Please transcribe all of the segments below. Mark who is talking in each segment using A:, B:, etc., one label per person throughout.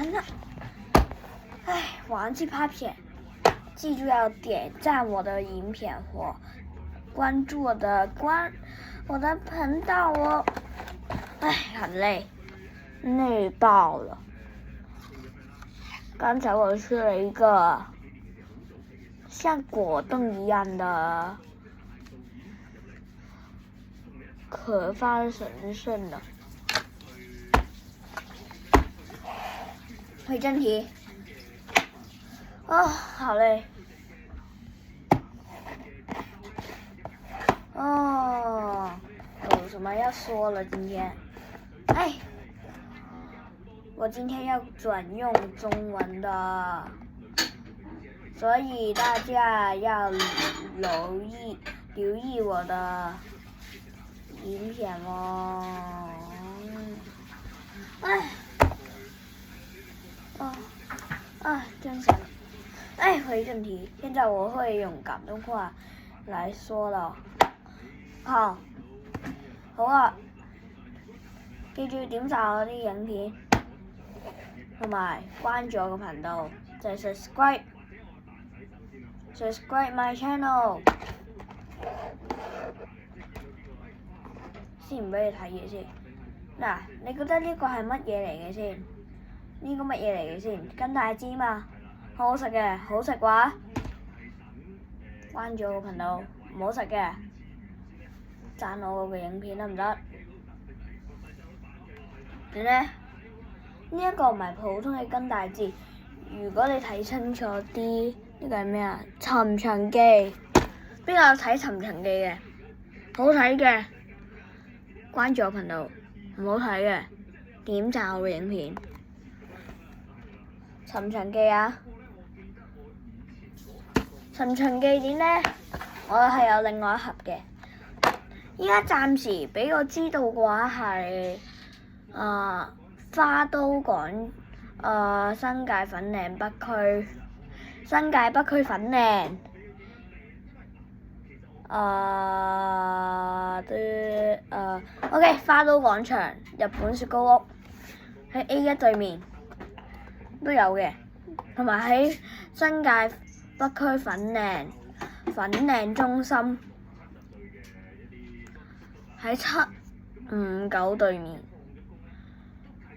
A: 完了。哎，忘记拍片，记住要点赞我的影片或关注我的频道哦。哎，很累，累爆了。刚才我去了一个像果冻一样的可发神圣的。回正题。好累。有什么要说了今天？我今天要转用中文的，所以大家要留意我的影片哦。真想。回正题，現在我會用廣東話來說了。好啊，記住點讚我啲影片，同埋關注我個頻道，就係 subscribe my channel。先唔俾你睇嘢先。嗱，你覺得呢個係乜嘢嚟嘅先？呢個乜嘢嚟嘅先？跟大支嘛，好好食嘅，好食嘅話，關注我個頻道；唔好食嘅，讚我個影片得唔得？你呢？呢一個唔係普通嘅跟大支，如果你睇清楚啲，呢個係咩啊？尋秦記，邊個有睇尋秦記嘅？好睇嘅，關注我頻道；唔好睇嘅，點讚我個影片。尋秦記啊！尋秦記點呢？我係有另外一盒嘅。依家暫時俾我知道嘅話係花都廣新界粉嶺北區，新界北區粉嶺OK 花都廣場日本雪糕屋喺 A1 對面都有嘅，同埋喺新界北區粉嶺中心喺759對面。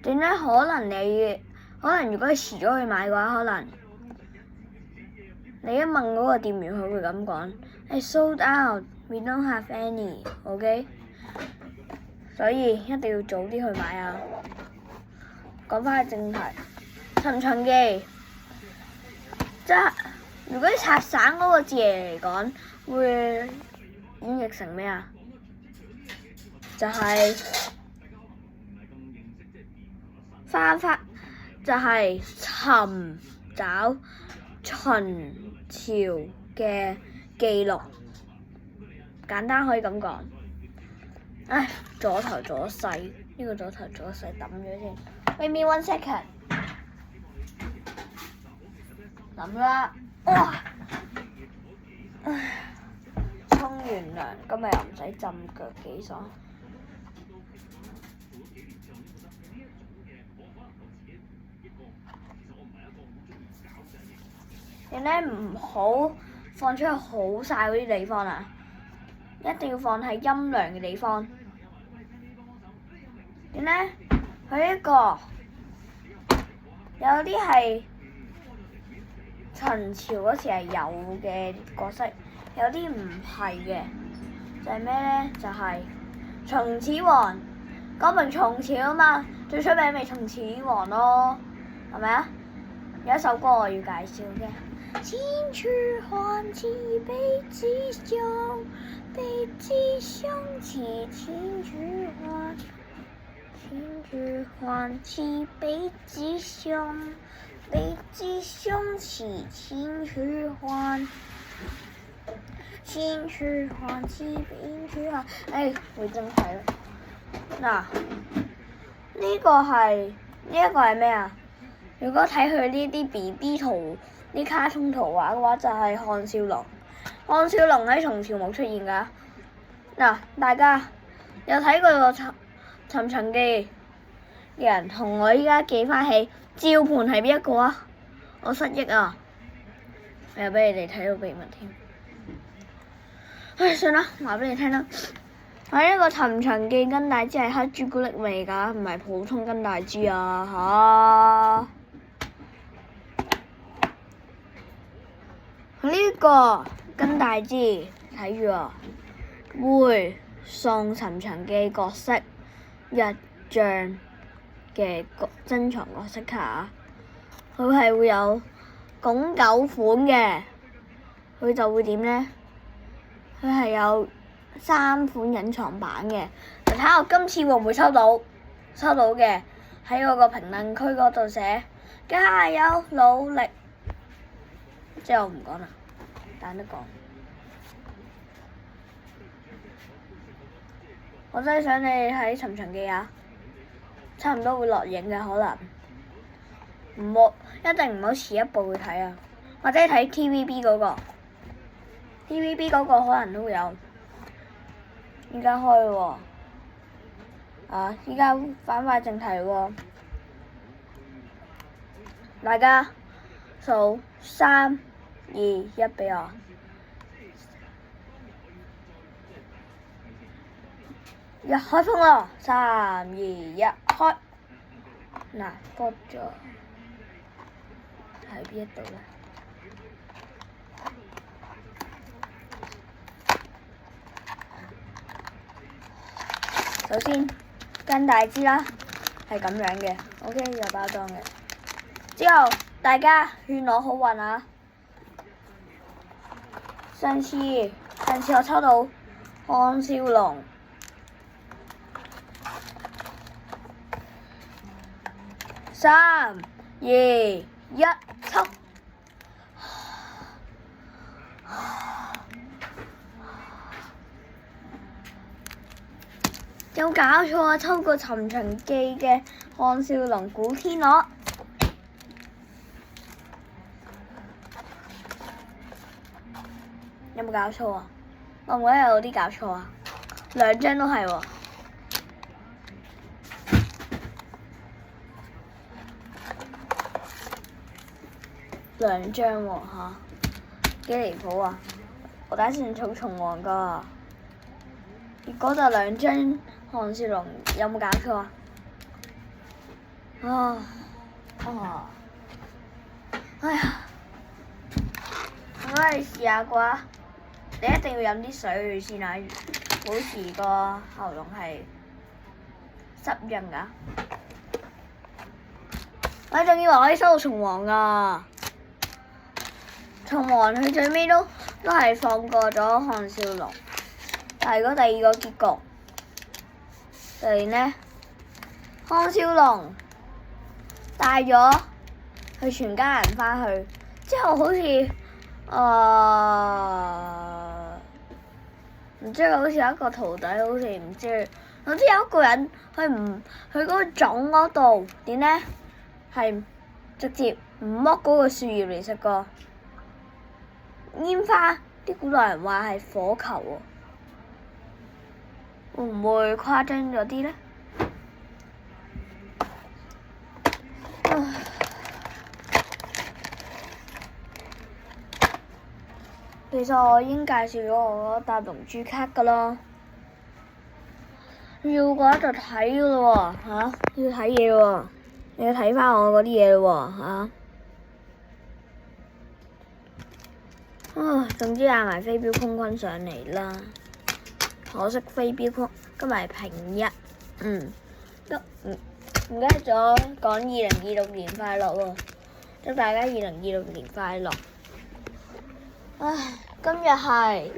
A: 點解可能如果你遲咗去買嘅話，可能你一問嗰個店員，佢會咁講：sold out, we don't have any, OK？ 所以一定要早啲去買啊！講返去正題，尋秦記，即係如果拆省嗰個字嚟講，會演繹成咩啊？就係就係尋找秦朝嘅記錄，簡單可以咁講。左頭左勢，呢個左頭左勢抌咗先。Wait me 1 second。抌咗啦，哇！沖完涼，今日又唔使浸腳，幾爽。你呢唔好放出去好曬嗰啲地方啊！一定要放喺陰涼嘅地方。你呢？佢呢個有啲係秦朝嗰時係有嘅角色，有啲唔係嘅。就係咩呢？就係秦始皇。講明秦朝啊嘛，最出名咪秦始皇咯，係咪啊？有一首歌我要介紹嘅。秦始皇起北极熊，北极熊起秦始皇。秦始皇起北极熊，北极熊起秦始皇。秦始皇起秦始皇。回正題啦。嗱，呢個係咩啊？如果睇佢呢啲 BB 圖、啲卡通圖畫嘅話，就係項少龍。項少龍喺秦朝冇出現㗎。嗱，大家有睇過個尋秦記？嘅人同我依家記翻起趙盤係邊一個啊？我失憶啊！我又俾你哋睇到秘密添。唉，算啦，話俾你聽啦。我呢個尋秦記跟大支係黑朱古力味㗎，唔係普通跟大支啊嚇！呢個跟大支睇住啊，會送尋秦記角色一張嘅珍藏角色卡，佢係會有拱9款嘅，佢就會點呢？佢係有3款隱藏版嘅，睇下我今次會唔會收到？收到嘅喺我個評論區嗰度寫加油努力，即係我唔講啦，懶得講。我真係想你睇尋秦記啊！差唔多會落映嘅可能，唔好一定唔好遲一步去睇啊！或者睇 TVB 嗰個，TVB 嗰個可能都會有。依家開喎，依家返返正題喎，大家數3、2、1俾我。一開封咯！3、2、1開。嗱，播咗喺邊一度咧？首先跟大支啦，係咁樣嘅 ，OK 有包裝嘅。之後大家勸我好運啊！上次我抽到項少龍。3、2、1抽！有搞錯啊！抽過《尋秦記》嘅項少龍古天樂，有冇搞錯啊？會唔會有啲搞錯啊？2張都係喎。2張喎嚇，幾離譜啊！我打算儲蟲王㗎，結果就2張項少龍，有冇搞錯啊？哎呀！我哋試下啩，你一定要飲啲水先啊，保持個喉嚨係濕潤㗎。我仲以為我可以收到蟲王㗎。蟲王佢最尾都係放過咗項少龍，但係嗰第2個結局就係呢，項少龍帶咗佢全家人返去，之後好似唔知好似有一個徒弟，好似唔知，總之有一個人佢嗰個種嗰度點呢？係直接唔剝嗰個樹葉嚟食個。煙花啲古代人話係火球喎，會唔會誇張咗啲呢？其實我已經介紹咗我嗰沓龍珠卡㗎啦，要嘅話就睇㗎咯喎，要睇嘢喎，你要睇返我嗰啲嘢咯喎，總之嗌埋飛鏢空軍上嚟啦，可惜飛鏢空今日係平日，唔記得咗講2026年快樂喎，祝大家2026年快樂。今日係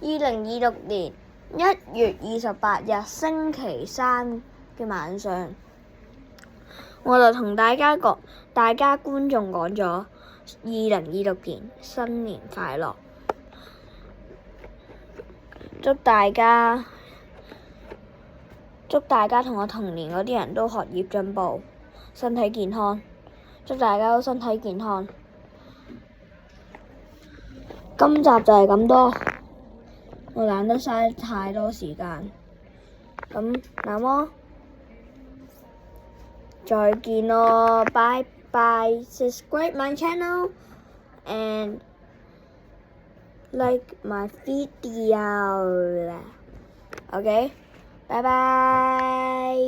A: 2026年1月28日星期3嘅晚上，我就同大家觀眾講咗2026年新年快樂，祝大家同我同年嗰啲人都學業進步，身體健康，祝大家都身體健康。今集就係咁多，我懶得嘥太多時間，咁那麼再見咯，拜拜 ！Subscribe my channel and like my video. Okay, bye bye.